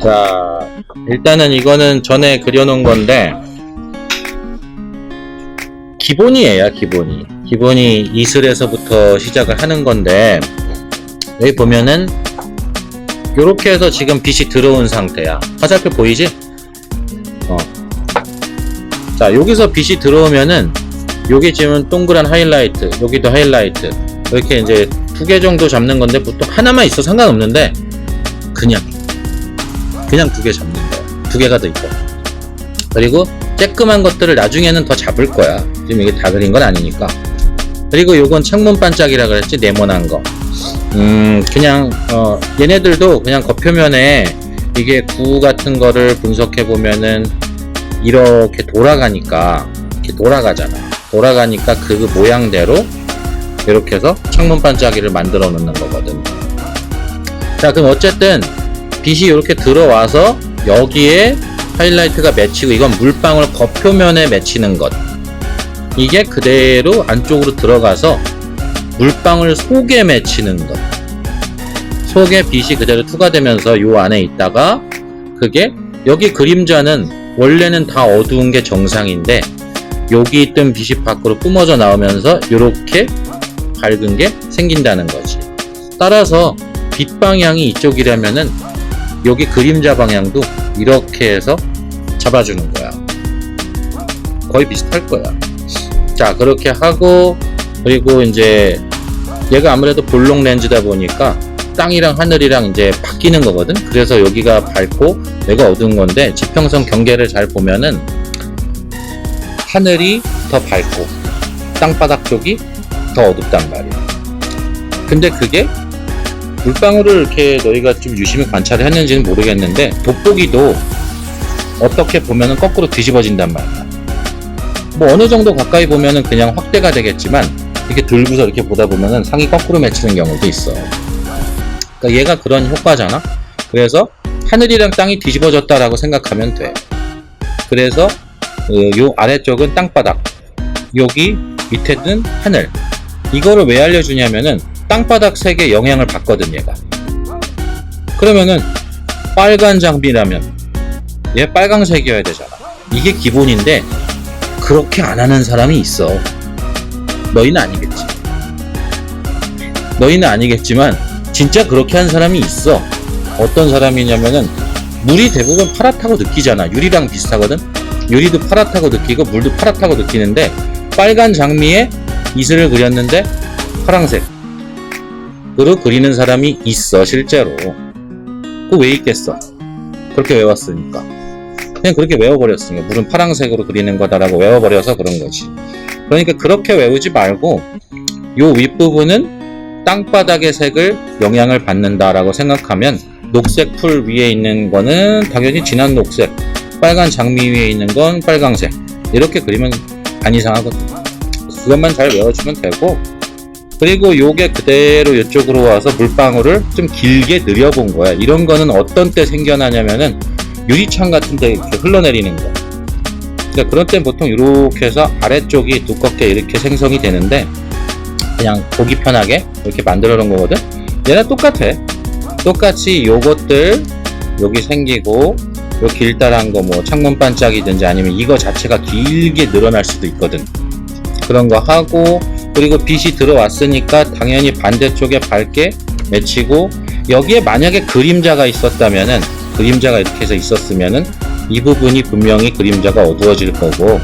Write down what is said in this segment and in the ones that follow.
자, 일단은 이거는 전에 그려놓은 건데 기본이에요. 기본이 이슬에서부터 시작을 하는 건데, 여기 보면은 요렇게 해서 지금 빛이 들어온 상태야. 화살표 보이지? 자, 여기서 빛이 들어오면은 요게 지금 동그란 하이라이트, 여기도 하이라이트, 이렇게 이제 2개 정도 잡는 건데, 보통 하나만 있어 상관없는데 그냥 2개 잡는 거야. 2개가 더 있고, 그리고 쬐끄만 것들을 나중에는 더 잡을 거야. 지금 이게 다 그린 건 아니니까. 그리고 요건 창문 반짝이라 그랬지, 네모난 거. 그냥 얘네들도 그냥 겉표면에 이게 구 같은 거를 분석해 보면은 이렇게 돌아가니까, 이렇게 돌아가니까 그 모양대로 이렇게 해서 창문 반짝이를 만들어 놓는 거거든. 자, 그럼 어쨌든 빛이 이렇게 들어와서 여기에 하이라이트가 맺히고, 이건 물방울 겉표면에 맺히는 것, 이게 그대로 안쪽으로 들어가서 물방울 속에 맺히는 것, 속에 빛이 그대로 투과되면서 요 안에 있다가, 그게 여기 그림자는 원래는 다 어두운 게 정상인데 여기 있던 빛이 밖으로 뿜어져 나오면서 이렇게 밝은 게 생긴다는 거지. 따라서 빛 방향이 이쪽이라면은 여기 그림자 방향도 이렇게 해서 잡아주는 거야. 거의 비슷할 거야. 자, 그렇게 하고, 그리고 이제 얘가 아무래도 볼록 렌즈다 보니까 땅이랑 하늘이랑 이제 바뀌는 거거든. 그래서 여기가 밝고 여기가 어두운 건데, 지평선 경계를 잘 보면은 하늘이 더 밝고 땅바닥 쪽이 더 어둡단 말이야. 근데 그게 물방울을 이렇게 너희가 좀 유심히 관찰을 했는지는 모르겠는데, 돋보기도 어떻게 보면은 거꾸로 뒤집어진단 말이야. 뭐 어느 정도 가까이 보면은 그냥 확대가 되겠지만, 이렇게 들고서 이렇게 보다 보면은 상이 거꾸로 맺히는 경우도 있어. 그러니까 얘가 그런 효과잖아. 그래서 하늘이랑 땅이 뒤집어졌다라고 생각하면 돼. 그래서 요 아래쪽은 땅바닥, 여기 밑에는 하늘. 이거를 왜 알려주냐면은 땅바닥 색에 영향을 받거든, 얘가. 그러면은 빨간 장비라면 얘 빨강색이어야 되잖아. 이게 기본인데 그렇게 안 하는 사람이 있어. 너희는 아니겠지만 진짜 그렇게 하는 사람이 있어. 어떤 사람이냐면은, 물이 대부분 파랗다고 느끼잖아. 유리랑 비슷하거든. 유리도 파랗다고 느끼고 물도 파랗다고 느끼는데, 빨간 장미에 이슬을 그렸는데 파랑색으로 그리는 사람이 있어, 실제로. 그거 왜 있겠어? 그렇게 외웠으니까. 그냥 그렇게 외워버렸으니까. 물은 파랑색으로 그리는 거다라고 외워버려서 그런 거지. 그러니까 그렇게 외우지 말고, 요 윗부분은 땅바닥의 색을 영향을 받는다라고 생각하면, 녹색 풀 위에 있는 거는 당연히 진한 녹색, 빨간 장미 위에 있는 건 빨강색, 이렇게 그리면 안 이상하거든. 그것만 잘 외워주면 되고, 그리고 요게 그대로 이쪽으로 와서 물방울을 좀 길게 늘려본 거야. 이런 거는 어떤 때 생겨나냐면은 유리창 같은 데 이렇게 흘러내리는 거. 그러니까 그런 때는 보통 이렇게 해서 아래쪽이 두껍게 이렇게 생성이 되는데, 그냥 보기 편하게 이렇게 만들어 놓은 거거든. 얘랑 똑같이 요것들 여기 생기고, 요 길다란 거 뭐 창문 반짝이든지 아니면 이거 자체가 길게 늘어날 수도 있거든. 그런 거 하고, 그리고 빛이 들어왔으니까 당연히 반대쪽에 밝게 맺히고, 여기에 만약에 그림자가 있었다면은, 그림자가 이렇게 해서 있었으면은 이 부분이 분명히 그림자가 어두워질 거고,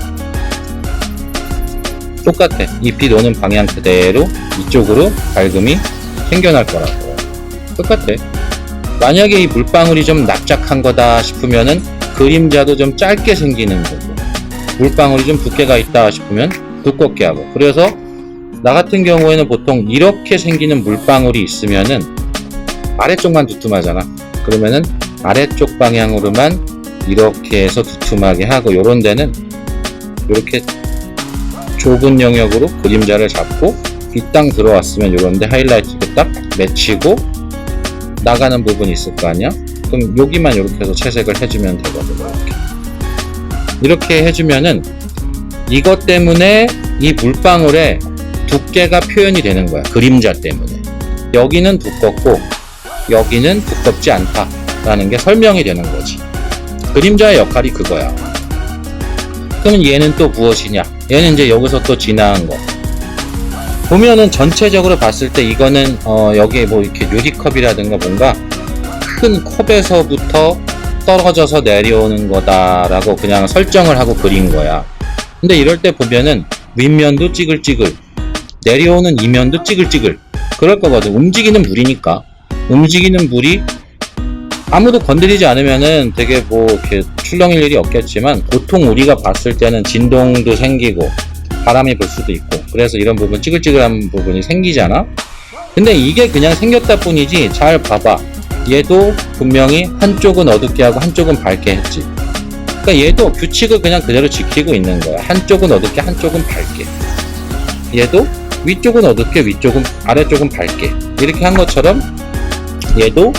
똑같아. 이 빛 오는 방향 그대로 이쪽으로 밝음이 생겨날 거라고. 똑같아. 만약에 이 물방울이 좀 납작한 거다 싶으면은 그림자도 좀 짧게 생기는 거고, 물방울이 좀 두께가 있다 싶으면 두껍게 하고. 그래서 나 같은 경우에는 보통 이렇게 생기는 물방울이 있으면은 아래쪽만 두툼하잖아. 그러면은 아래쪽 방향으로만 이렇게 해서 두툼하게 하고, 요런 데는 이렇게 좁은 영역으로 그림자를 잡고, 빛 딱 들어왔으면 요런데 하이라이트도 딱 맺히고 나가는 부분이 있을 거 아니야? 그럼 여기만 이렇게 해서 채색을 해주면 되거든. 이렇게 해주면은 이것 때문에 이 물방울의 두께가 표현이 되는 거야. 그림자 때문에. 여기는 두껍고 여기는 두껍지 않다. 라는 게 설명이 되는 거지. 그림자의 역할이 그거야. 그러면 얘는 또 무엇이냐? 얘는 이제 여기서 또 지나간 거. 보면은 전체적으로 봤을 때 이거는 여기에 뭐 이렇게 유리컵이라든가 뭔가 큰 컵에서부터 떨어져서 내려오는 거다라고 그냥 설정을 하고 그린 거야. 근데 이럴 때 보면은 윗면도 찌글찌글, 내려오는 이면도 찌글찌글 그럴 거거든. 움직이는 물이니까. 움직이는 물이 아무도 건드리지 않으면은 되게 뭐 이렇게 출렁일 일이 없겠지만, 보통 우리가 봤을 때는 진동도 생기고 바람이 불 수도 있고, 그래서 이런 부분 찌글찌글한 부분이 생기잖아. 근데 이게 그냥 생겼다 뿐이지, 잘 봐봐. 얘도 분명히 한쪽은 어둡게 하고 한쪽은 밝게 했지. 그러니까 얘도 규칙을 그냥 그대로 지키고 있는 거야. 한쪽은 어둡게 한쪽은 밝게. 얘도 위쪽은 어둡게 위쪽은 아래쪽은 밝게 이렇게 한 것처럼 얘도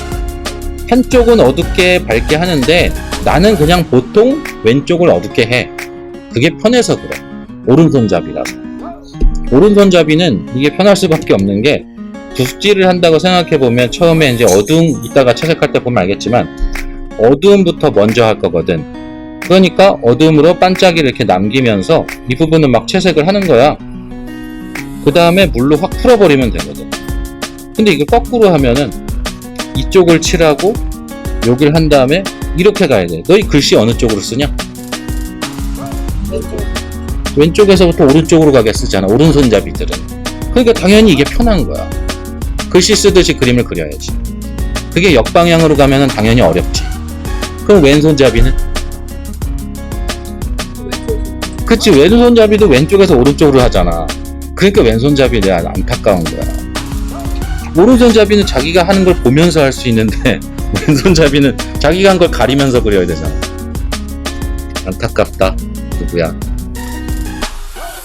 한쪽은 어둡게 밝게 하는데 나는 그냥 보통 왼쪽을 어둡게 해. 그게 편해서 그래. 오른손잡이라서. 오른손잡이는 이게 편할 수밖에 없는 게, 붓질을 한다고 생각해보면 처음에 이제 어두움, 이따가 채색할 때 보면 알겠지만 어두움부터 먼저 할 거거든. 그러니까 어두움으로 반짝이를 이렇게 남기면서 이 부분은 막 채색을 하는 거야. 그 다음에 물로 확 풀어버리면 되거든. 근데 이거 거꾸로 하면은 이쪽을 칠하고 여기를 한 다음에 이렇게 가야 돼. 너희 글씨 어느 쪽으로 쓰냐? 왼쪽에서부터 오른쪽으로 가게 쓰잖아, 오른손잡이들은. 그러니까 당연히 이게 편한 거야. 글씨 쓰듯이 그림을 그려야지. 그게 역방향으로 가면은 당연히 어렵지. 그럼 왼손잡이는? 그치, 왼손잡이도 왼쪽에서 오른쪽으로 하잖아. 그러니까 왼손잡이 내가 안타까운 거야. 오른손잡이는 자기가 하는 걸 보면서 할 수 있는데 왼손잡이는 자기가 한 걸 가리면서 그려야 되잖아. 안타깝다. 누구야?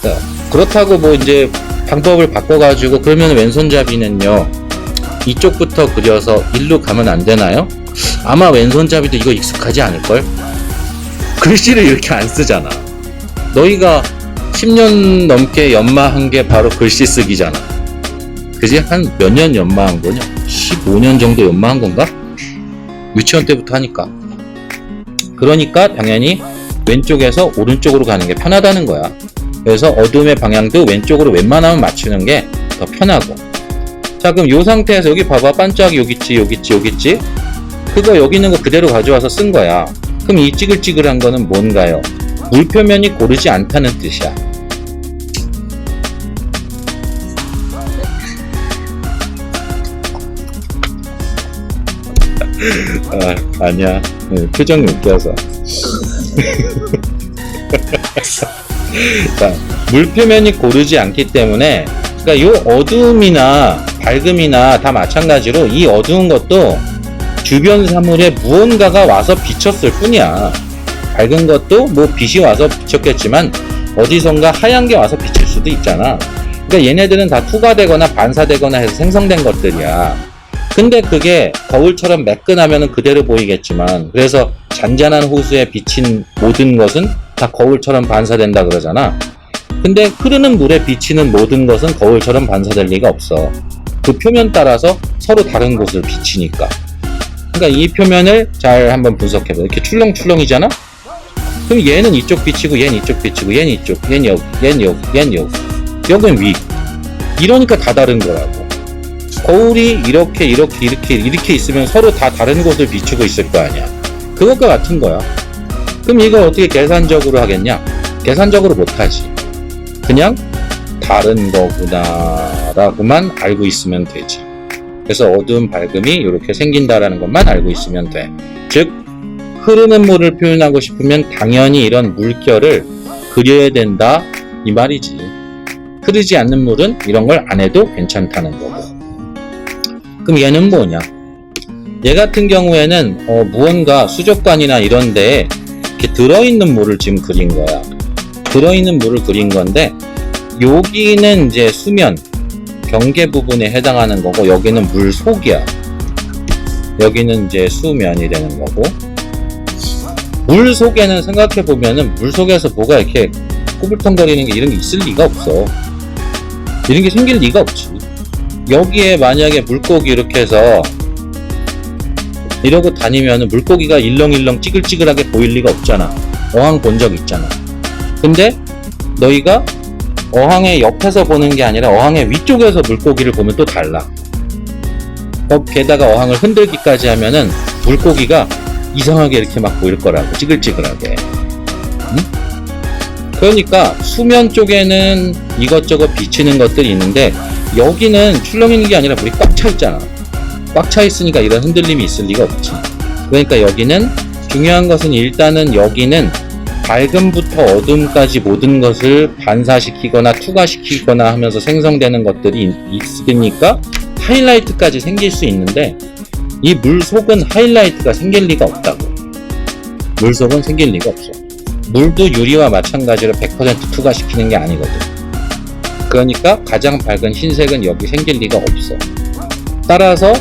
자, 그렇다고 뭐 이제 방법을 바꿔가지고 그러면 왼손잡이는요 이쪽부터 그려서 일로 가면 안 되나요? 아마 왼손잡이도 이거 익숙하지 않을걸? 글씨를 이렇게 안 쓰잖아. 너희가 10년 넘게 연마한 게 바로 글씨 쓰기잖아. 그지? 한 몇 년 연마한 거냐? 15년 정도 연마한 건가? 유치원 때부터 하니까. 그러니까 당연히 왼쪽에서 오른쪽으로 가는 게 편하다는 거야. 그래서 어둠의 방향도 왼쪽으로 웬만하면 맞추는 게 더 편하고. 자, 그럼 이 상태에서 여기 봐봐. 반짝이 여기 있지, 여기 있지, 여기 있지. 그거 여기 있는 거 그대로 가져와서 쓴 거야. 그럼 이 찌글찌글한 거는 뭔가요? 물 표면이 고르지 않다는 뜻이야. 아니야. 표정이 웃겨서. 자, 물 표면이 고르지 않기 때문에, 그러니까 요 어두움이나 밝음이나 다 마찬가지로 이 어두운 것도 주변 사물에 무언가가 와서 비쳤을 뿐이야. 밝은 것도 뭐 빛이 와서 비쳤겠지만 어디선가 하얀 게 와서 비칠 수도 있잖아. 그러니까 얘네들은 다 투과되거나 반사되거나 해서 생성된 것들이야. 근데 그게 거울처럼 매끈하면 그대로 보이겠지만, 그래서 잔잔한 호수에 비친 모든 것은 다 거울처럼 반사된다 그러잖아. 근데 흐르는 물에 비치는 모든 것은 거울처럼 반사될 리가 없어. 그 표면 따라서 서로 다른 곳을 비치니까. 그러니까 이 표면을 잘 한번 분석해봐. 이렇게 출렁출렁이잖아? 그럼 얘는 이쪽 비치고 얘는 이쪽 비치고 얘는 이쪽, 얘는 여기, 얘는 여기, 얘는 여기, 여기는 위. 이러니까 다 다른 거라고. 거울이 이렇게 있으면 서로 다 다른 곳을 비추고 있을 거 아니야. 그것과 같은 거야. 그럼 이걸 어떻게 계산적으로 하겠냐? 계산적으로 못하지. 그냥 다른 거구나 라고만 알고 있으면 되지. 그래서 어두운 밝음이 이렇게 생긴다라는 것만 알고 있으면 돼. 즉, 흐르는 물을 표현하고 싶으면 당연히 이런 물결을 그려야 된다 이 말이지. 흐르지 않는 물은 이런 걸 안 해도 괜찮다는 거고. 그럼 얘는 뭐냐? 얘 같은 경우에는 무언가 수족관이나 이런 데에 이렇게 들어있는 물을 지금 그린 거야. 들어있는 물을 그린 건데, 여기는 이제 수면, 경계 부분에 해당하는 거고, 여기는 물 속이야. 여기는 이제 수면이 되는 거고, 물 속에는 생각해보면은 물 속에서 뭐가 이렇게 꾸불텅거리는 게 이런 게 있을 리가 없어. 이런 게 생길 리가 없지. 여기에 만약에 물고기 이렇게 해서 이러고 다니면 물고기가 일렁일렁 찌글찌글하게 보일 리가 없잖아. 어항 본 적 있잖아. 근데 너희가 어항의 옆에서 보는 게 아니라 어항의 위쪽에서 물고기를 보면 또 달라. 게다가 어항을 흔들기까지 하면은 물고기가 이상하게 이렇게 막 보일 거라고. 찌글찌글하게. 응? 그러니까 수면 쪽에는 이것저것 비치는 것들이 있는데 여기는 출렁이는 게 아니라 물이 꽉 차 있잖아. 꽉 차 있으니까 이런 흔들림이 있을 리가 없지. 그러니까 여기는 중요한 것은 일단은 여기는 밝음부터 어둠까지 모든 것을 반사시키거나 투과시키거나 하면서 생성되는 것들이 있으니까 하이라이트까지 생길 수 있는데 이 물속은 하이라이트가 생길 리가 없다고. 물속은 생길 리가 없어. 물도 유리와 마찬가지로 100% 투과시키는 게 아니거든. 그러니까 가장 밝은 흰색은 여기 생길 리가 없어. 따라서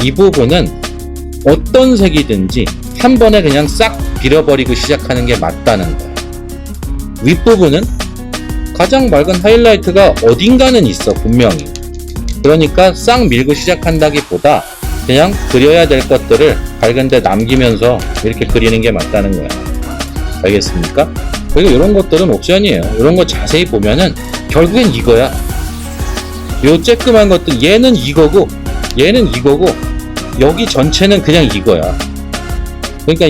이 부분은 어떤 색이든지 한 번에 그냥 싹 빌어버리고 시작하는 게 맞다는 거야. 윗부분은 가장 밝은 하이라이트가 어딘가는 있어, 분명히. 그러니까 싹 밀고 시작한다기보다 그냥 그려야 될 것들을 밝은데 남기면서 이렇게 그리는 게 맞다는 거야. 알겠습니까? 그리고 이런 것들은 옵션이에요. 이런 거 자세히 보면은 결국엔 이거야. 요 쬐끄만 것들, 얘는 이거고 얘는 이거고 여기 전체는 그냥 이거야. 그러니까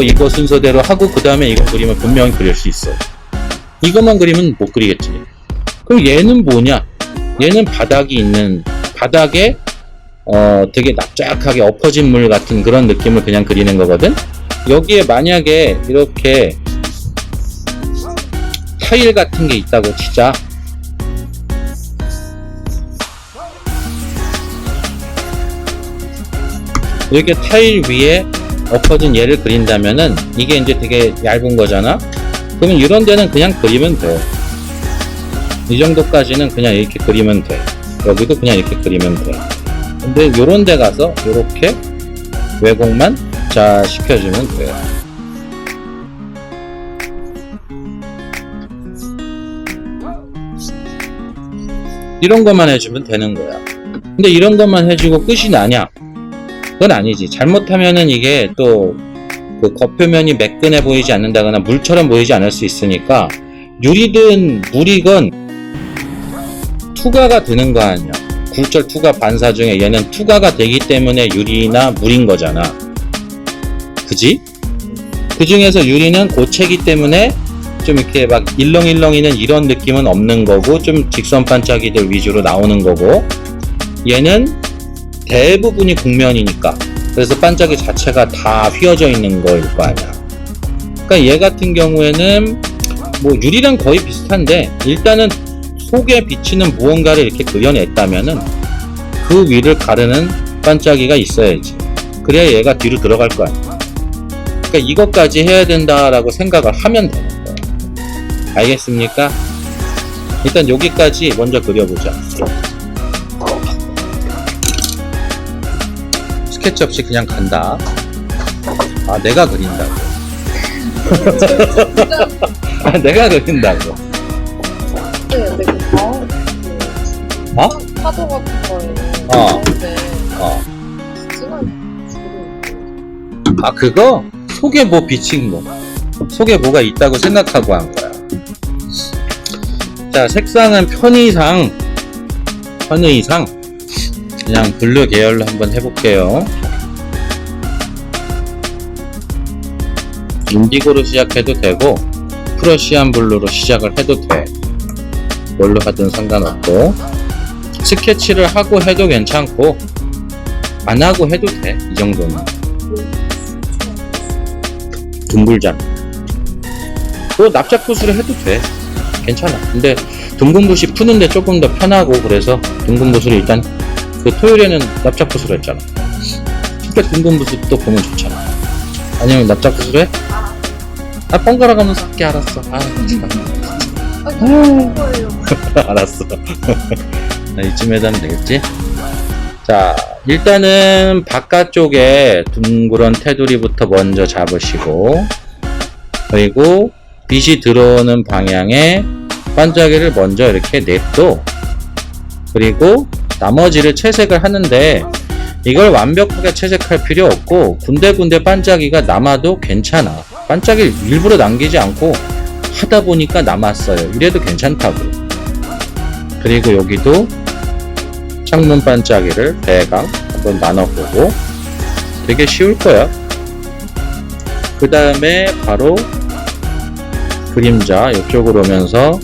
이거 순서대로 하고 그 다음에 이거 그리면 분명히 그릴 수 있어. 이것만 그리면 못 그리겠지. 그럼 얘는 뭐냐? 얘는 바닥이 있는, 바닥에 되게 납작하게 엎어진 물 같은 그런 느낌을 그냥 그리는 거거든. 여기에 만약에 이렇게 타일 같은 게 있다고 치자. 이렇게 타일 위에 엎어진 얘를 그린다면은 이게 이제 되게 얇은 거잖아. 그러면 이런 데는 그냥 그리면 돼. 이 정도까지는 그냥 이렇게 그리면 돼. 여기도 그냥 이렇게 그리면 돼. 근데 요런 데 가서 이렇게 왜곡만 자 시켜주면 돼. 이런 것만 해주면 되는 거야. 근데 이런 것만 해주고 끝이 나냐? 그건 아니지. 잘못하면은 이게 또 그 겉표면이 매끈해 보이지 않는다거나 물처럼 보이지 않을 수 있으니까 유리든 물이건 투과가 되는 거 아니야. 굴절 투과 반사 중에 얘는 투과가 되기 때문에 유리나 물인 거잖아. 그지? 그 중에서 유리는 고체기 때문에 좀 이렇게 막 일렁일렁이는 이런 느낌은 없는 거고 좀 직선 반짝이들 위주로 나오는 거고 얘는 대부분이 국면이니까 그래서 반짝이 자체가 다 휘어져 있는 거일 거 아니야. 그러니까 얘 같은 경우에는 뭐 유리랑 거의 비슷한데 일단은 속에 비치는 무언가를 이렇게 그려냈다면은 그 위를 가르는 반짝이가 있어야지. 그래야 얘가 뒤로 들어갈 거 아니야. 그러니까 이것까지 해야 된다라고 생각을 하면 되는 거야. 알겠습니까? 일단 여기까지 먼저 그려보자. 스케치 없이 그냥 간다. 아, 내가 그린다고. 아, 내가 그린다고. 네, 근데 그 다음 어? 파도 같은 거에 어. 진한 줄이 아, 그거? 속에 뭐 비친 거. 속에 뭐가 있다고 생각하고 한 거야. 자, 색상은 편의상 그냥 블루 계열로 한번 해볼게요. 인디고로 시작해도 되고 프러시안 블루로 시작을 해도 돼. 뭘로 하든 상관없고 스케치를 하고 해도 괜찮고 안 하고 해도 돼. 이 정도는 둥글잖아. 또 납작붓으로 해도 돼. 괜찮아. 근데 둥근붓이 푸는데 조금 더 편하고 그래서 둥근붓으로 일단 그 토요일에는 납작붓으로 했잖아. 그러니까 둥근붓으로 또 보면 좋잖아. 아니면 납작붓으로 해? 아, 번갈아 가면서 할게. 알았어. 아, 진짜. 거예요. 알았어. 이쯤에도 하면 되겠지? 자, 일단은 바깥쪽에 둥그런 테두리부터 먼저 잡으시고 그리고 빛이 들어오는 방향에 반짝이를 먼저 이렇게 냅둬. 그리고 나머지를 채색을 하는데 이걸 완벽하게 채색할 필요 없고 군데군데 반짝이가 남아도 괜찮아. 반짝이 일부러 남기지 않고 하다 보니까 남았어요. 이래도 괜찮다고. 그리고 여기도 창문 반짝이를 대강 한번 나눠보고 되게 쉬울 거야. 그 다음에 바로 그림자 이쪽으로 오면서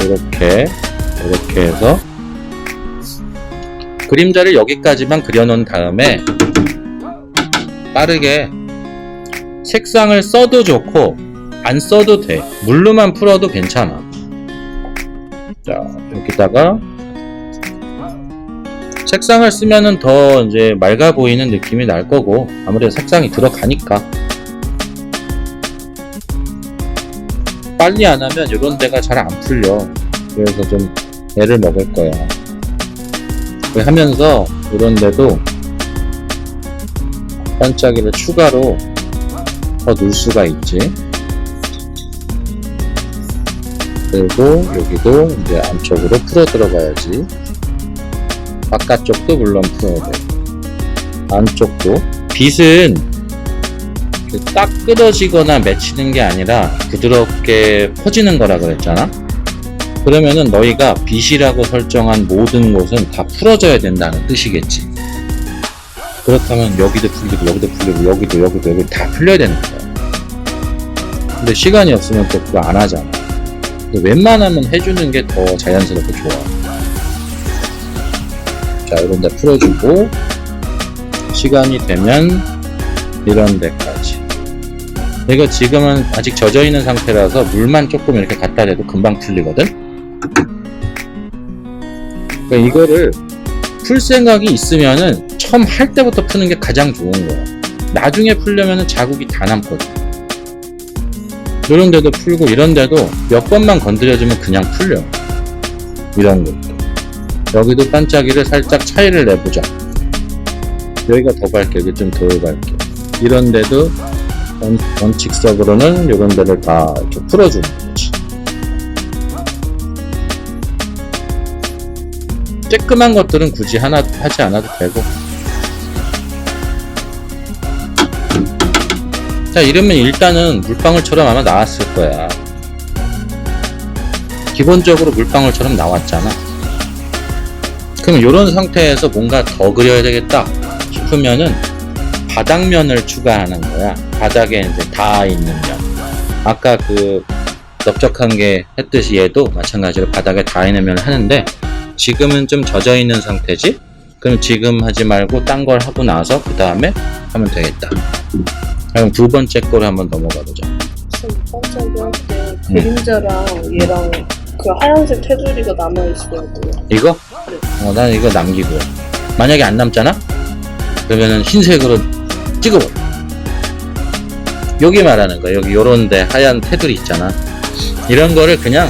이렇게 해서 그림자를 여기까지만 그려놓은 다음에 빠르게 색상을 써도 좋고 안 써도 돼. 물로만 풀어도 괜찮아. 자, 여기다가 색상을 쓰면은 더 이제 맑아 보이는 느낌이 날 거고 아무래도 색상이 들어가니까 빨리 안 하면 이런 데가 잘 안 풀려. 그래서 좀 애를 먹을 거야. 하면서 이런 데도 반짝이를 추가로 더 넣을 수가 있지. 그리고 여기도 이제 안쪽으로 풀어 들어가야지. 바깥쪽도 물론 풀어야 돼. 안쪽도. 빛은 딱 끊어지거나 맺히는 게 아니라 부드럽게 퍼지는 거라 그랬잖아. 그러면은 너희가 빛이라고 설정한 모든 곳은 다 풀어져야 된다는 뜻이겠지. 그렇다면 여기도 풀리고 여기도 풀리고 여기도 다 풀려야 되는 거야. 근데 시간이 없으면 또 그거 안 하잖아. 근데 웬만하면 해주는 게 더 자연스럽고 좋아. 자, 이런 데 풀어주고 시간이 되면 이런 데까지. 이거 지금은 아직 젖어 있는 상태라서 물만 조금 이렇게 갖다 대도 금방 풀리거든. 그러니까 이거를 풀 생각이 있으면은 처음 할 때부터 푸는 게 가장 좋은 거야. 나중에 풀려면은 자국이 다 남거든. 이런 데도 풀고 이런 데도 몇 번만 건드려주면 그냥 풀려. 이런 것도. 여기도 반짝이를 살짝 차이를 내보자. 여기가 더 밝게, 여기 좀 덜 밝게. 이런 데도 원칙적으로는 이런 데를 다 이렇게 풀어주는 거지. 쬐끔한 것들은 굳이 하나 하지 않아도 되고. 자, 이러면 일단은 물방울처럼 아마 나왔을 거야. 기본적으로 물방울처럼 나왔잖아. 그럼 이런 상태에서 뭔가 더 그려야 되겠다 싶으면은 바닥면을 추가하는 거야. 바닥에 이제 닿아 있는 면. 아까 그 넓적한 게 했듯이 얘도 마찬가지로 바닥에 닿아 있는 면을 하는데 지금은 좀 젖어 있는 상태지? 그럼 지금 하지 말고 딴 걸 하고 나서 그 다음에 하면 되겠다. 그럼 두 번째 거를 한번 넘어가 보자. 지금 반짝이 할 때 그림자랑 얘랑 그 하얀색 테두리가 남아있어야 돼요. 이거? 난 이거 남기고. 만약에 안 남잖아? 그러면은 흰색으로 찍어버려. 여기 말하는 거야. 여기 요런데 하얀 테두리 있잖아. 이런 거를 그냥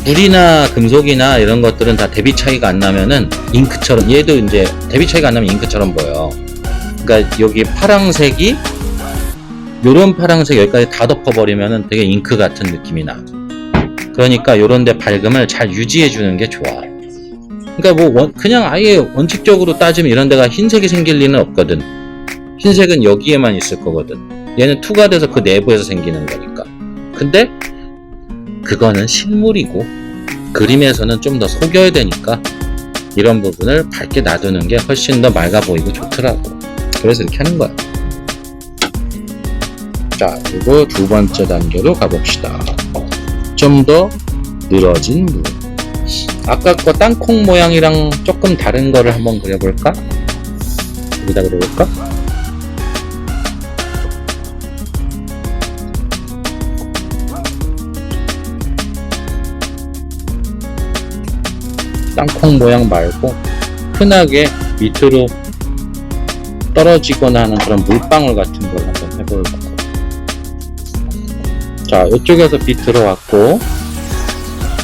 물이나 금속이나 이런 것들은 다 대비 차이가 안 나면은 잉크처럼, 얘도 이제 대비 차이가 안 나면 잉크처럼 보여. 그러니까 여기 파랑색이 요런 파랑색 여기까지 다 덮어버리면은 되게 잉크 같은 느낌이 나. 그러니까 요런데 밝음을 잘 유지해 주는 게 좋아. 그러니까 뭐 그냥 아예 원칙적으로 따지면 이런 데가 흰색이 생길 리는 없거든. 흰색은 여기에만 있을 거거든. 얘는 투가 돼서 그 내부에서 생기는 거니까. 근데 그거는 실물이고 그림에서는 좀 더 속여야 되니까 이런 부분을 밝게 놔두는 게 훨씬 더 맑아 보이고 좋더라고. 그래서 이렇게 하는 거야. 자, 그리고 두 번째 단계로 가봅시다. 좀 더 늘어진 물. 아까 거 땅콩 모양이랑 조금 다른 거를 한번 그려볼까? 여기다 그려볼까? 땅콩 모양 말고 흔하게 밑으로 떨어지거나 하는 그런 물방울 같은 걸 한번 해볼까? 자, 이쪽에서 빛 들어왔고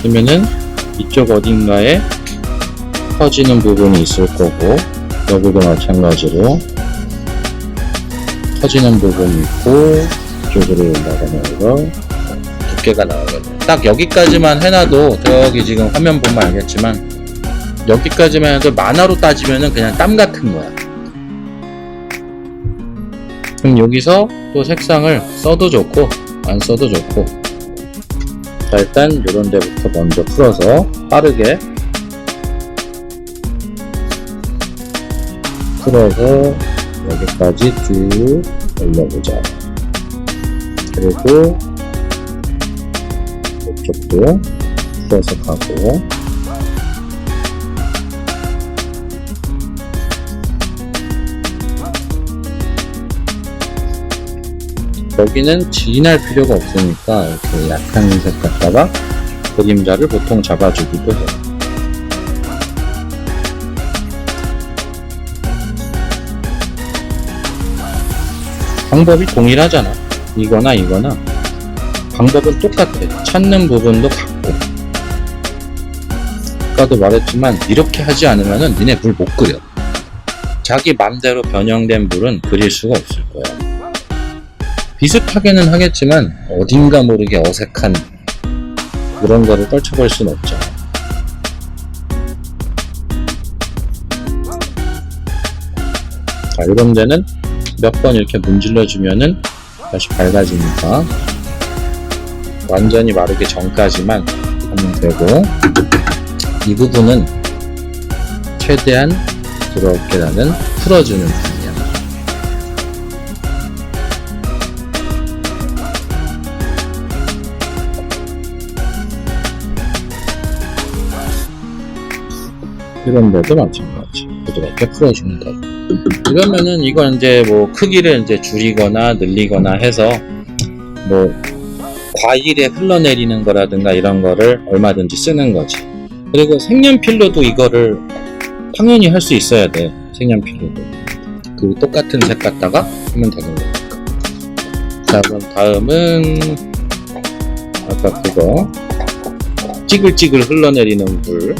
그러면은 이쪽 어딘가에 퍼지는 부분이 있을 거고 여기도 마찬가지로 퍼지는 부분이 있고 이쪽으로 올라가는 거 두께가 나오거든요. 딱 여기까지만 해놔도 저기 지금 화면 보면 알겠지만 여기까지만 해도 만화로 따지면은 그냥 땀 같은 거야. 그럼 여기서 또 색상을 써도 좋고 안 써도 좋고. 자, 일단 이런 데부터 먼저 풀어서 빠르게 풀어서 여기까지 쭉 올려보자. 그리고 이쪽도 풀어서 가고, 여기는 진할 필요가 없으니까 이렇게 약한 색 갖다가 그림자를 보통 잡아주기도 해요. 방법이 동일하잖아. 이거나 이거나 방법은 똑같아. 찾는 부분도 같고. 아까도 말했지만 이렇게 하지 않으면 니네 물 못 그려. 자기 맘대로 변형된 물은 그릴 수가 없을 거야. 비슷하게는 하겠지만 어딘가 모르게 어색한 그런 거를 떨쳐버릴 수는 없죠. 자, 이런 데는 몇 번 이렇게 문질러 주면은 다시 밝아지니까 완전히 마르기 전까지만 하면 되고, 이 부분은 최대한 부드럽게 나는 풀어주는 편이야. 이런 데도 마찬가지 부드럽게 풀어주면 돼. 이러면은 이건 이제 뭐 크기를 이제 줄이거나 늘리거나 해서 뭐 과일에 흘러내리는 거라든가 이런 거를 얼마든지 쓰는 거지. 그리고 색연필로도 이거를 당연히 할 수 있어야 돼. 색연필로도 그 똑같은 색 갖다가 하면 되는 거니까. 자, 그럼 다음은 아까 그거 찌글찌글 흘러내리는 물.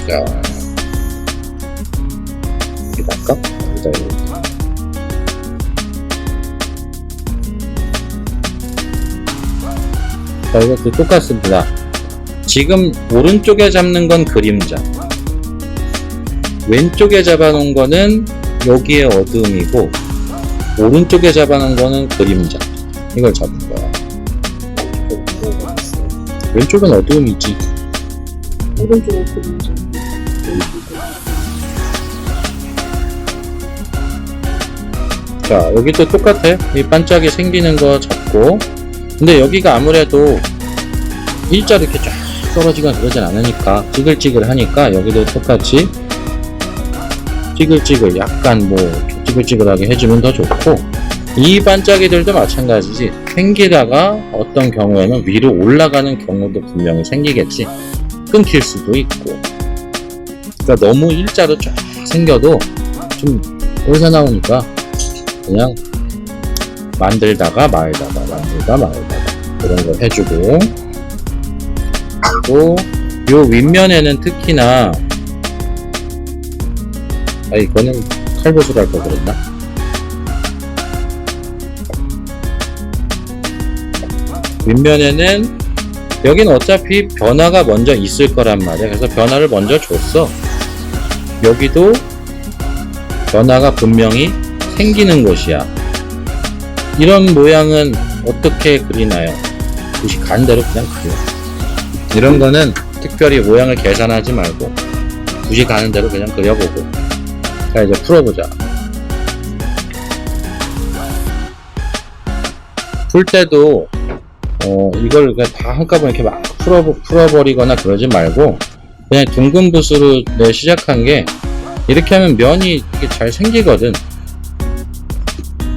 자, 여기다가 여기다 이렇게. 자, 이것도 똑같습니다. 지금 오른쪽에 잡는 건 그림자, 왼쪽에 잡아놓은 거는 여기에 어두움이고, 오른쪽에 잡아놓은 거는 그림자. 이걸 잡은 거야. 왼쪽은 어두움이지. 오른쪽은 그림자. 자, 여기도 똑같아. 이 반짝이 생기는 거 잡고. 근데 여기가 아무래도 일자로 이렇게 쫙 떨어지거나 그러진 않으니까 찌글찌글 하니까 여기도 똑같이 찌글찌글 약간 뭐 찌글찌글하게 해주면 더 좋고, 이 반짝이들도 마찬가지지. 생기다가 어떤 경우에는 위로 올라가는 경우도 분명히 생기겠지. 끊길 수도 있고. 그러니까 너무 일자로 쫙 생겨도 좀 어디서 나오니까 그냥 만들다가 말다가 그런 거 해주고. 그리고 요 윗면에는 특히나 이거는 칼보수로 할 거 그랬나? 윗면에는 여기는 어차피 변화가 먼저 있을 거란 말이야. 그래서 변화를 먼저 줬어. 여기도 변화가 분명히 생기는 곳이야. 이런 모양은 어떻게 그리나요? 굳이 가는 대로 그냥 그려. 이런 거는 특별히 모양을 계산하지 말고 굳이 가는 대로 그냥 그려보고. 자, 이제 풀어보자. 풀 때도 이걸 그냥 다 한꺼번에 이렇게 막 풀어버리거나 그러지 말고 그냥 둥근 붓으로 시작한 게, 이렇게 하면 면이 이렇게 잘 생기거든.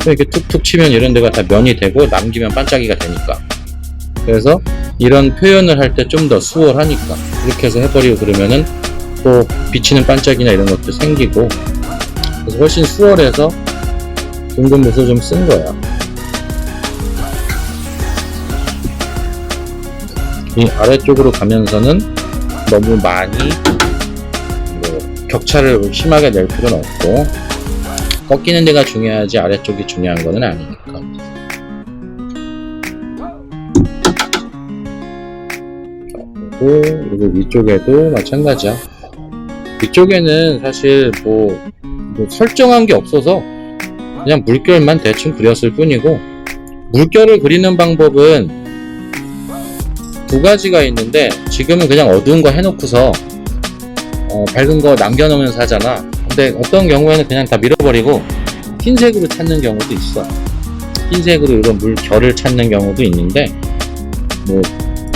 이렇게 툭툭 치면 이런 데가 다 면이 되고 남기면 반짝이가 되니까. 그래서 이런 표현을 할 때 좀 더 수월하니까 이렇게 해서 해버리고 그러면은 또 비치는 반짝이나 이런 것도 생기고, 그래서 훨씬 수월해서 둥근 붓을 좀 쓴 거야. 이 아래쪽으로 가면서는 너무 많이 격차를 심하게 낼 필요는 없고, 꺾이는 데가 중요하지 아래쪽이 중요한 거는 아니니까. 그리고 위쪽에도 마찬가지야. 위쪽에는 사실 뭐 뭐 설정한 게 없어서 그냥 물결만 대충 그렸을 뿐이고, 물결을 그리는 방법은 두 가지가 있는데, 지금은 그냥 어두운 거 해놓고서 밝은 거 남겨놓으면서 하잖아. 근데 어떤 경우에는 그냥 다 밀어버리고 흰색으로 찾는 경우도 있어. 흰색으로 이런 물결을 찾는 경우도 있는데, 뭐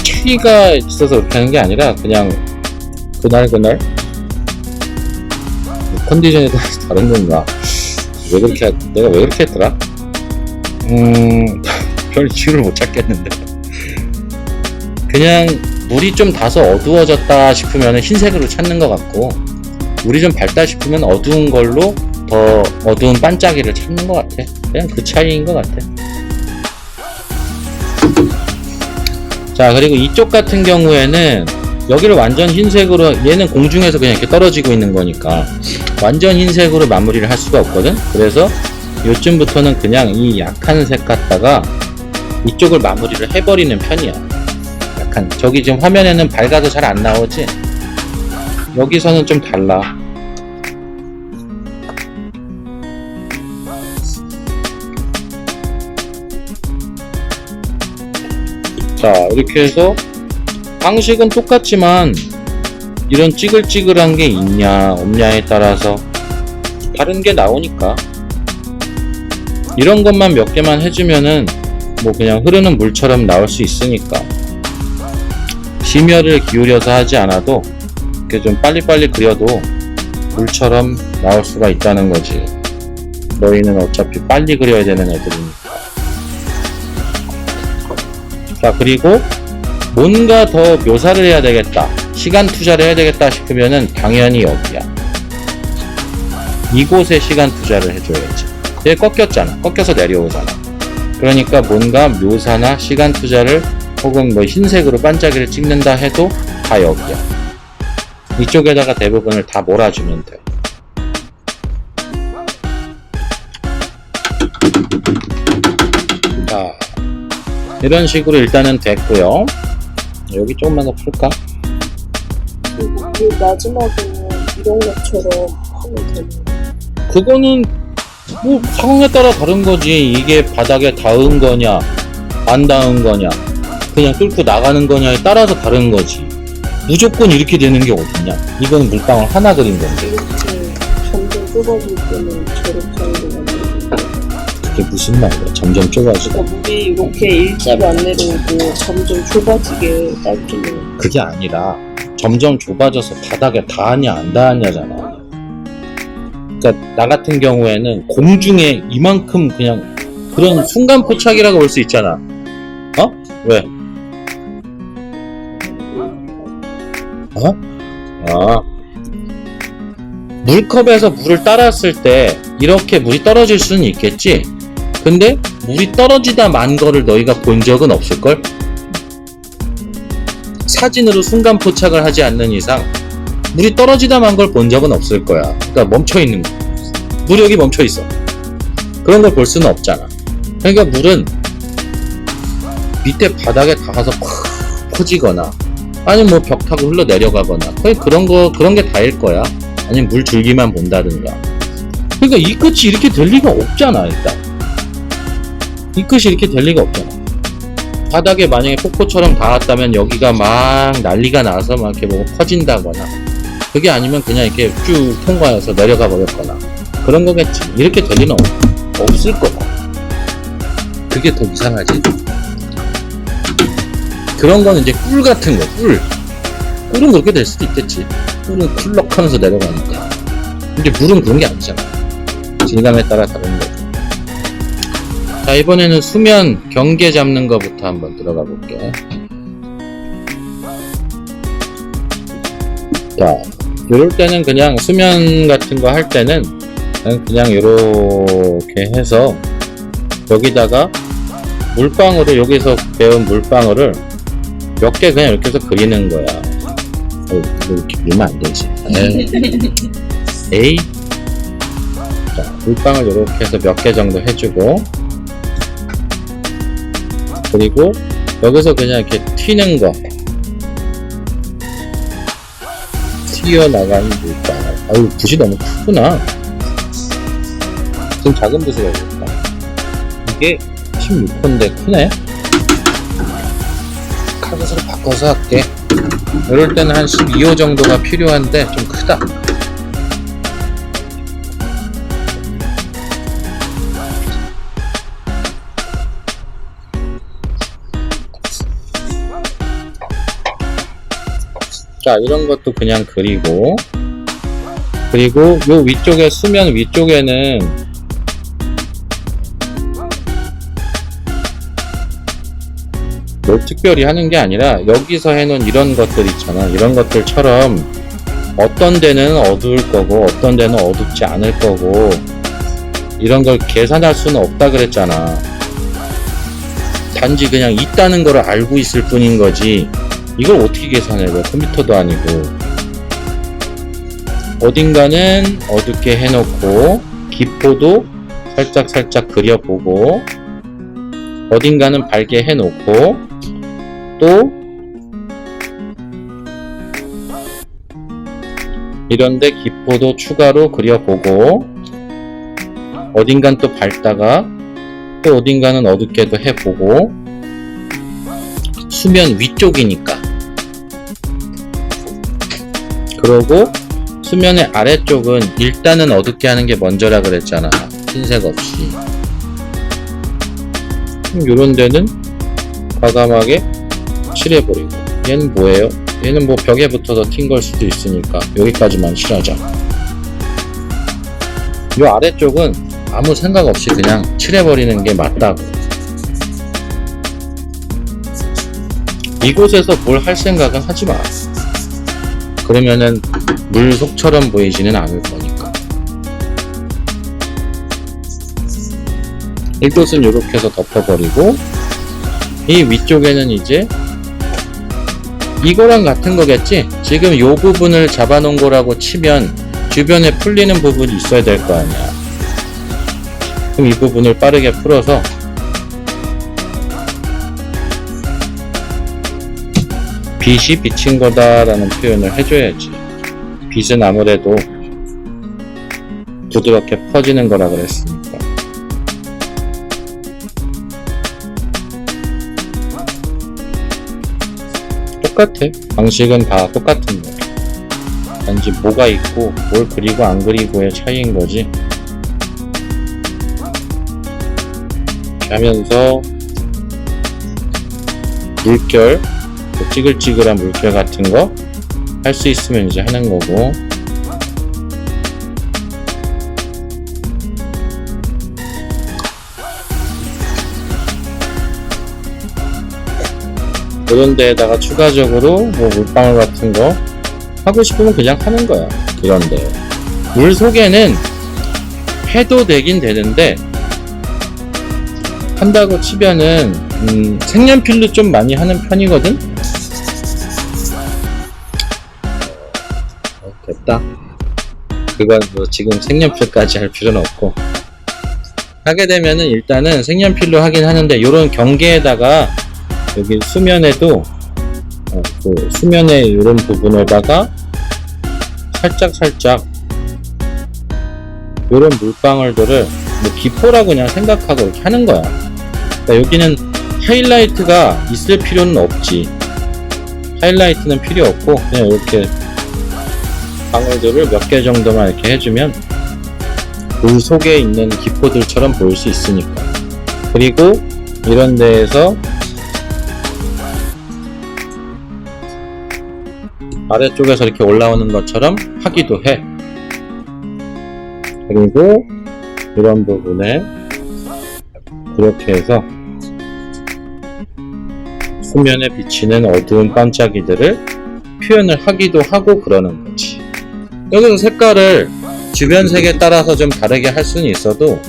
추리가 있어서 그렇게 하는 게 아니라 그냥 그날 컨디션에 따라서 다른 건가. 내가 왜 그렇게 했더라? 별 이유를 못 찾겠는데, 그냥 물이 좀 다소 어두워졌다 싶으면 흰색으로 찾는 것 같고, 물이 좀 밝다 싶으면 어두운 걸로 더 어두운 반짝이를 찾는 것 같아. 그냥 그 차이인 것 같아. 자, 그리고 이쪽 같은 경우에는 여기를 완전 흰색으로, 얘는 공중에서 그냥 이렇게 떨어지고 있는 거니까 완전 흰색으로 마무리를 할 수가 없거든. 그래서 요쯤부터는 그냥 이 약한 색 갖다가 이쪽을 마무리를 해버리는 편이야. 약간, 저기 지금 화면에는 밝아서 잘 안 나오지? 여기서는 좀 달라. 자, 이렇게 해서 방식은 똑같지만 이런 찌글찌글한 게 있냐 없냐에 따라서 다른 게 나오니까, 이런 것만 몇 개만 해주면은 뭐 그냥 흐르는 물처럼 나올 수 있으니까 심혈을 기울여서 하지 않아도 이렇게 좀 빨리빨리 그려도 물처럼 나올 수가 있다는 거지. 너희는 어차피 빨리 그려야 되는 애들이니까. 자, 그리고 뭔가 더 묘사를 해야 되겠다, 시간 투자를 해야 되겠다 싶으면은 당연히 여기야. 이곳에 시간 투자를 해줘야지. 얘 꺾였잖아. 꺾여서 내려오잖아. 그러니까 뭔가 묘사나 시간 투자를, 혹은 뭐 흰색으로 반짝이를 찍는다 해도 다 여기야. 이쪽에다가 대부분을 다 몰아주면 돼. 자, 이런 식으로 일단은 됐고요. 여기 조금만 더 풀까? 이 마지막에는 이런 것처럼 하면 되는 거야. 그거는 뭐 상황에 따라 다른 거지. 이게 바닥에 닿은 거냐 안 닿은 거냐 그냥 뚫고 나가는 거냐에 따라서 다른 거지. 무조건 이렇게 되는 게 어딨냐. 이건 물방울 하나 그린 건데. 이렇게 점점 좁아질 때는 저렇게 하는 거 같아요. 그게 무슨 말이야. 점점 좁아지고. 그러니까 물이 이렇게 일자로 안 내려오고 점점 좁아지게 딸기는. 그게 아니라 점점 좁아져서 바닥에 닿았냐 안 닿았냐잖아. 그러니까 나 같은 경우에는 공중에 이만큼 그냥 그런 순간 포착이라고 볼 수 있잖아. 어? 왜? 어? 아, 물컵에서 물을 따랐을 때 이렇게 물이 떨어질 수는 있겠지. 근데 물이 떨어지다 만 거를 너희가 본 적은 없을걸? 사진으로 순간 포착을 하지 않는 이상 물이 떨어지다 만 걸 본 적은 없을 거야. 그러니까 멈춰있는 거. 물이 여기 멈춰있어. 그런 걸 볼 수는 없잖아. 그러니까 물은 밑에 바닥에 닿아서 팍 퍼지거나, 아니면 뭐 벽 타고 흘러 내려가거나, 그런 게 다일 거야. 아니면 물 줄기만 본다든가. 그러니까 이 끝이 이렇게 될 리가 없잖아. 일단 이 끝이 이렇게 될 리가 없잖아. 바닥에 만약에 폭포처럼 닿았다면 여기가 막 난리가 나서 막 이렇게 뭐 퍼진다거나, 그게 아니면 그냥 이렇게 쭉 통과해서 내려가 버렸거나 그런 거겠지. 이렇게 될 리는 없을 거다. 그게 더 이상하지. 그런 거는 이제 꿀 같은 거, 꿀은 그렇게 될 수도 있겠지. 꿀은 쿨럭 하면서 내려가니까. 근데 물은 그런 게 아니잖아. 질감에 따라 다른 거죠. 자, 이번에는 수면 경계 잡는 거부터 한번 들어가 볼게. 자, 요럴 때는 그냥 수면 같은 거 할 때는 그냥 요렇게 해서 여기다가 물방울을, 여기서 배운 물방울을 몇 개 그냥 이렇게 해서 그리는 거야. 이렇게 그리면 안 되지. 에이. 자, 물방울 이렇게 해서 몇 개 정도 해주고, 그리고 여기서 그냥 이렇게 튀는 거, 튀어나가는 물방울. 아유, 붓이 너무 크구나. 좀 작은 붓을 해볼까? 이게 16호인데 크네? 카봇으로 바꿔서 할게. 이럴 때는 한 12호 정도가 필요한데 좀 크다. 자, 이런 것도 그냥 그리고 요 위쪽에, 수면 위쪽에는 뭘 특별히 하는 게 아니라 여기서 해놓은 이런 것들 있잖아. 이런 것들처럼 어떤 데는 어두울 거고 어떤 데는 어둡지 않을 거고 이런 걸 계산할 수는 없다 그랬잖아. 단지 그냥 있다는 걸 알고 있을 뿐인 거지 이걸 어떻게 계산해? 컴퓨터도 아니고. 어딘가는 어둡게 해놓고 기포도 살짝 그려보고 어딘가는 밝게 해놓고 또 이런데 기포도 추가로 그려보고 어딘간 또 밝다가 또 어딘가는 어둡게도 해보고 수면 위쪽이니까. 그러고 수면의 아래쪽은 일단은 어둡게 하는 게 먼저라 그랬잖아. 흰색 없이. 요런 데는 과감하게 칠해버리고. 얘는 뭐예요? 얘는 뭐 벽에 붙어서 튄 걸 수도 있으니까 여기까지만 칠하자. 요 아래쪽은 아무 생각 없이 그냥 칠해버리는 게 맞다고. 이곳에서 뭘 할 생각은 하지 마. 그러면은 물속처럼 보이지는 않을 거니까. 이곳은 이렇게 해서 덮어버리고 이 위쪽에는 이제 이거랑 같은 거겠지? 지금 이 부분을 잡아놓은 거라고 치면 주변에 풀리는 부분이 있어야 될 거 아니야. 그럼 이 부분을 빠르게 풀어서 빛이 비친 거다 라는 표현을 해줘야지. 빛은 아무래도 부드럽게 퍼지는 거라 그랬으니까. 똑같아. 방식은 다 똑같은 거야. 단지 뭐가 있고 뭘 그리고 안 그리고의 차이인 거지. 이렇게 하면서 물결, 찌글찌글한 물결 같은 거 할 수 있으면 이제 하는 거고. 이런 데에다가 추가적으로 뭐 물방울 같은 거 하고 싶으면 그냥 하는 거야. 이런데 물 속에는 해도 되긴 되는데 한다고 치면은 색연필로 좀 많이 하는 편이거든. 됐다. 그건 뭐 지금 색연필까지 할 필요는 없고, 하게 되면은 일단은 색연필로 하긴 하는데 요런 경계에다가 여기 수면에도 그 수면의 이런 부분에다가 살짝 이런 물방울들을 뭐 기포라고 그냥 생각하고 이렇게 하는 거야. 그러니까 여기는 하이라이트가 있을 필요는 없지. 하이라이트는 필요 없고 그냥 이렇게 방울들을 몇 개 정도만 이렇게 해주면 물 속에 있는 기포들처럼 보일 수 있으니까. 그리고 이런 데에서 아래쪽에서 이렇게 올라오는 것처럼 하기도 해. 그리고 이런 부분에 이렇게 해서 수면에 비치는 어두운 반짝이들을 표현을 하기도 하고 그러는 거지. 여기서 색깔을 주변 색에 따라서 좀 다르게 할 수는 있어도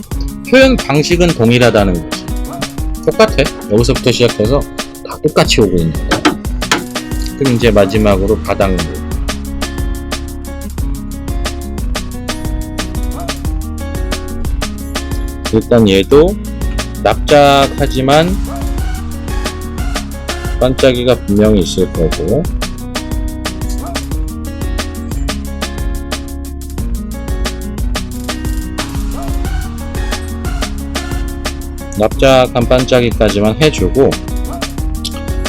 표현 방식은 동일하다는 거지. 똑같아. 여기서부터 시작해서 다 똑같이 오고 있는 거야. 그럼 이제 마지막으로 바닥물. 일단 얘도 납작하지만 반짝이가 분명히 있을 거고, 납작한 반짝이까지만 해주고,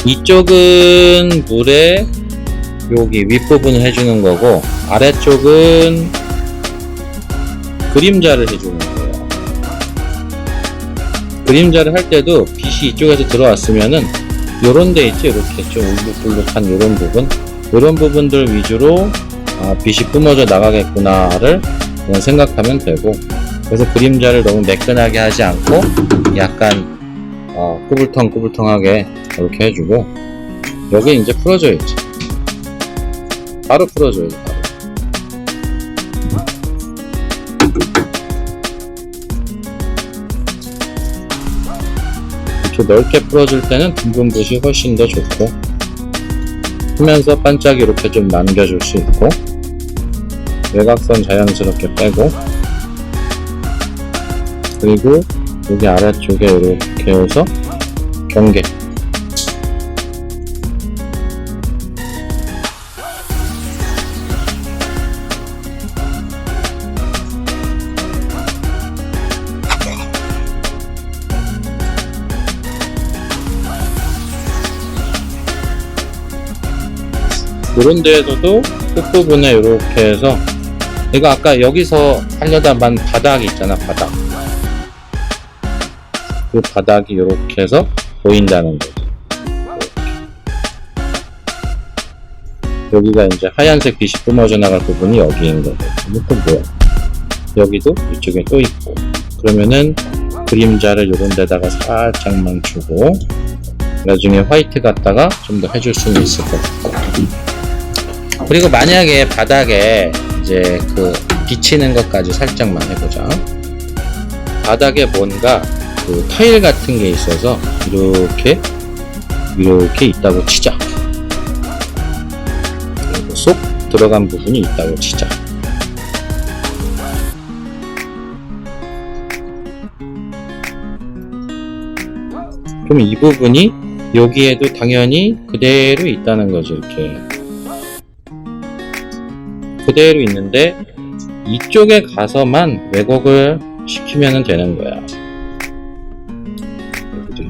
이쪽은 물에 여기 윗부분을 해주는 거고, 아래쪽은 그림자를 해주는 거예요. 그림자를 할 때도 빛이 이쪽에서 들어왔으면은 요런 데 있지, 이렇게 좀 울룩불룩한 요런 부분, 요런 부분들 위주로 빛이 뿜어져 나가겠구나를 그냥 생각하면 되고, 그래서 그림자를 너무 매끈하게 하지 않고 약간 꾸불텅꾸불텅하게 이렇게 해주고, 여기 이제 풀어줘야지. 바로 풀어줘야지. 바로. 이렇게 넓게 풀어줄 때는 둥근 붓이 훨씬 더 좋고, 하면서 반짝이 이렇게 좀 남겨줄 수 있고, 외곽선 자연스럽게 빼고, 그리고 여기 아래쪽에 이렇게 해서 경계. 이런 데에서도 끝부분에 이렇게 해서, 이거 아까 여기서 하려다 만 바닥이 있잖아, 바닥. 그 바닥이 이렇게 해서 보인다는 거죠. 여기가 이제 하얀색 빛이 뿜어져 나갈 부분이 여기인 거고, 이것도 뭐야? 여기도 이쪽에 또 있고, 그러면은 그림자를 이런 데다가 살짝만 주고, 나중에 화이트 갖다가 좀 더 해줄 수는 있을 것 같고. 그리고 만약에 바닥에 이제 그 비치는 것까지 살짝만 해보자. 바닥에 뭔가 그 타일 같은 게 있어서 이렇게 있다고 치자. 그리고 쏙 들어간 부분이 있다고 치자. 그럼 이 부분이 여기에도 당연히 그대로 있다는 거죠. 이렇게 그대로 있는데 이쪽에 가서만 왜곡을 시키면 되는 거야.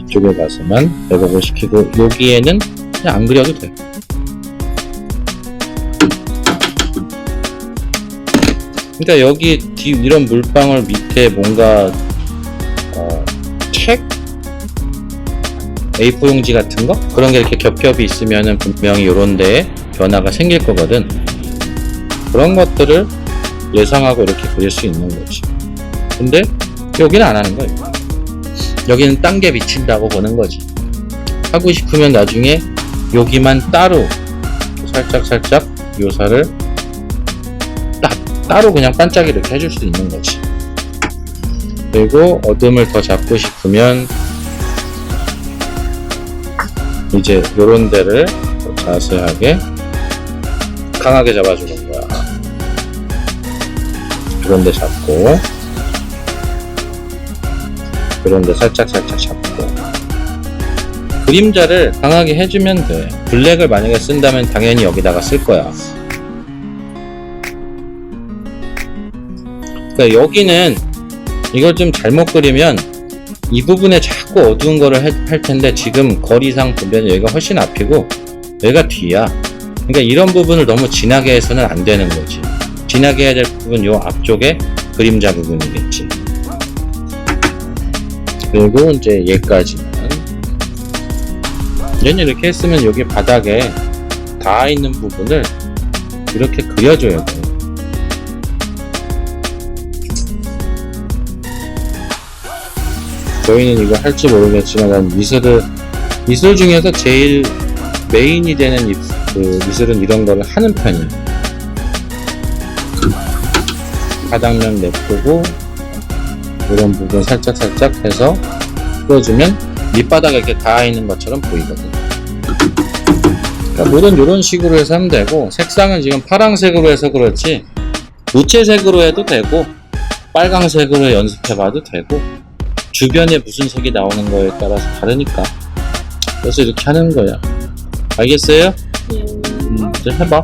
이쪽에 가서만 왜곡을 시키고, 여기에는 그냥 안 그려도 돼. 그러니까 여기 이런 물방울 밑에 뭔가 책? A4 용지 같은 거? 그런 게 이렇게 겹겹이 있으면은 분명히 요런 데에 변화가 생길 거거든. 그런 것들을 예상하고 이렇게 그릴 수 있는 거지. 근데 여기는 안 하는 거예요. 여기는 딴 게 비친다고 보는 거지. 하고 싶으면 나중에 여기만 따로 살짝 묘사를 따로 그냥 반짝이 이렇게 해줄 수 있는 거지. 그리고 어둠을 더 잡고 싶으면 이제 요런 데를 더 자세하게 강하게 잡아주는 거야. 그런 데 잡고, 그런 데 살짝 잡고, 그림자를 강하게 해주면 돼. 블랙을 만약에 쓴다면 당연히 여기다가 쓸 거야. 그러니까 여기는 이걸 좀 잘못 그리면 이 부분에 자꾸 어두운 거를 할 텐데, 지금 거리상 보면 여기가 훨씬 앞이고 여기가 뒤야. 그러니까 이런 부분을 너무 진하게 해서는 안 되는 거지. 진하게 해야 될 부분 요 앞쪽에 그림자 부분이겠지. 그리고 이제 얘까지는 얘는 이렇게 했으면 여기 바닥에 닿아 있는 부분을 이렇게 그려줘야 돼. 저희는 이거 할지 모르겠지만 난 미술 중에서 제일 메인이 되는 미술은 이런 거를 하는 편이야. 바닥면 내쁘고 이런 부분 살짝 해서 풀어주면 밑바닥에 이렇게 닿아 있는 것처럼 보이거든. 그러니까 뭐든 이런 식으로 해서 하면 되고, 색상은 지금 파란색으로 해서 그렇지 무채색으로 해도 되고 빨강색으로 연습해봐도 되고, 주변에 무슨 색이 나오는 거에 따라서 다르니까. 그래서 이렇게 하는 거야. 알겠어요? 이제 해봐.